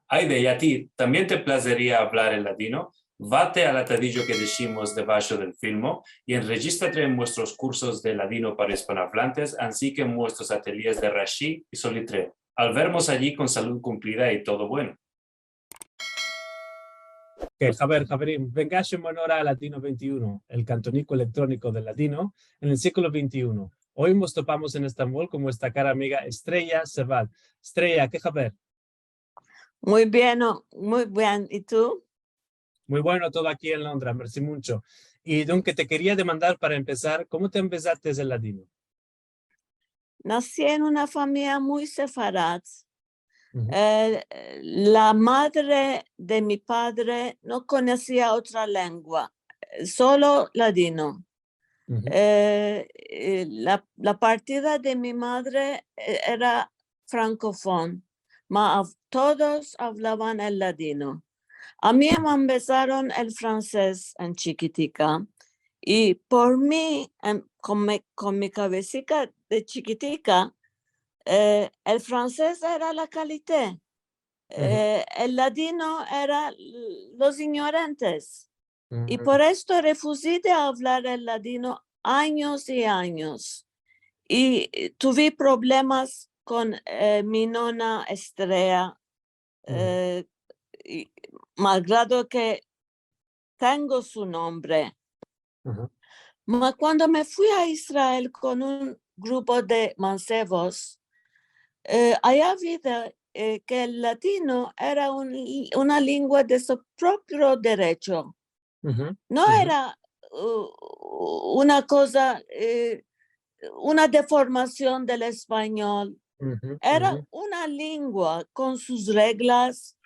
Aide, ¿y a ti también te placería hablar el latino? Vate al atadillo que decimos debajo del filmo y enregístrate en nuestros cursos de latino para hispanohablantes, así que en nuestros ateliers de Rashi y Solitreo. Al vernos allí con salud cumplida y todo bueno. Javerim, vengáximo en hora Latino 21, el cantónico electrónico del latino en el siglo XXI. Hoy nos topamos en Estambul con nuestra cara amiga Estrella Serval. Estrella, ¿qué Javer? Muy bien, muy bien. ¿Y tú? Muy bueno todo aquí en Londres, merci mucho. Y aunque te quería demandar para empezar, ¿cómo te empezaste el latino? Nací en una familia muy sefarad. La madre de mi padre no conocía otra lengua, solo latino. La partida de mi madre era francófona, todos hablaban el latino. A mí me empezaron el francés en chiquitica y por mí, con mi cabecita de chiquitica, el francés era la calidad, el latino era los ignorantes. Y por esto refusé de hablar el latino años y años. Y tuve problemas con mi nona Estrella, malgrado que tengo su nombre. Cuando me fui a Israel con un grupo de mancebos, allá vi que el latino era una lengua de su propio derecho. No era una cosa, una deformación del español. Era una lengua con sus reglas.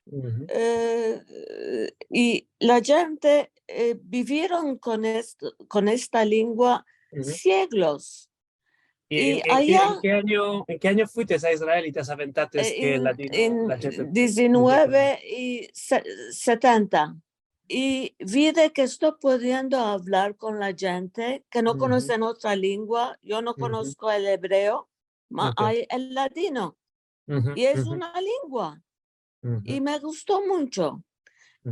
Y la gente vivieron con esta lengua siglos. ¿Y allá, ¿en qué año fuiste a Israel y te aventaste que el latino? En 19 y 70. Y vi de que estoy pudiendo hablar con la gente que no conocen otra lengua. Yo no conozco el hebreo, hay el latino. Y es una lengua. Y me gustó mucho.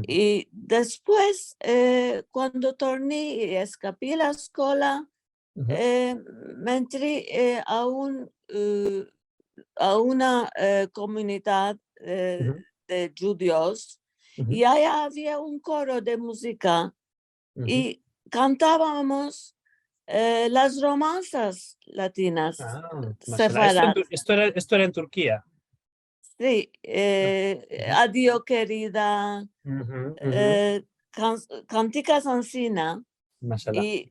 Y después, cuando torné y escapé la escuela, me entré a una comunidad de judíos y allá había un coro de música y cantábamos las romanzas latinas. Esto era en Turquía. Sí, adiós querida, canticas ancina, y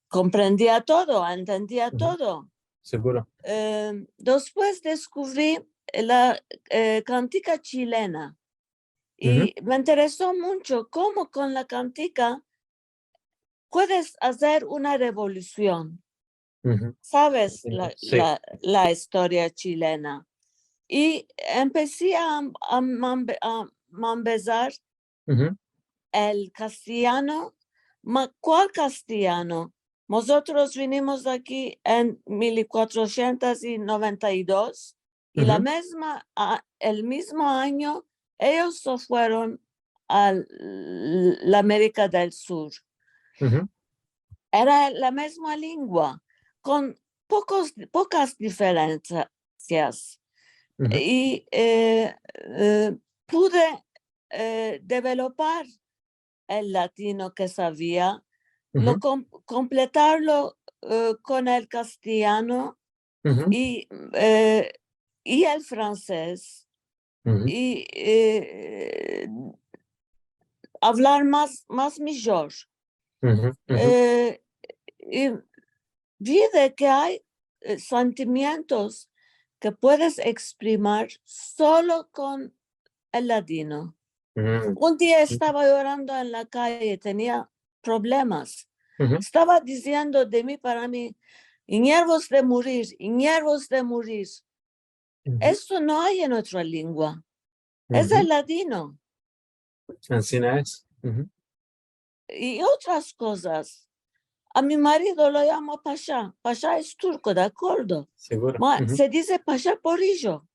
comprendía todo, entendía todo. Seguro. Después descubrí la cantica chilena y me interesó mucho cómo con la cantica puedes hacer una revolución. ¿Sabes la historia chilena? Y empecé a empezar el castellano. ¿Cuál castellano? Nosotros vinimos aquí en 1492 y el mismo año ellos se fueron a la América del Sur. Era la misma lengua, con pocas diferencias. Y pude developar el latino que sabía, completarlo con el castellano y el francés y hablar más mejor. Y vi de que hay sentimientos que puedes exprimir solo con el latino. Un día estaba llorando en la calle, tenía problemas. Estaba diciendo de mí para mí, nervios de morir, nervios de morir. Esto no hay en otra lengua. Es el ladino. Así es. Y otras cosas. A mi marido lo llamo Pasha. Pasha es turco, ¿de acuerdo? Seguro. Se dice Pasha Porillo.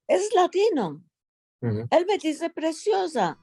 Es latino. Él me dice preciosa.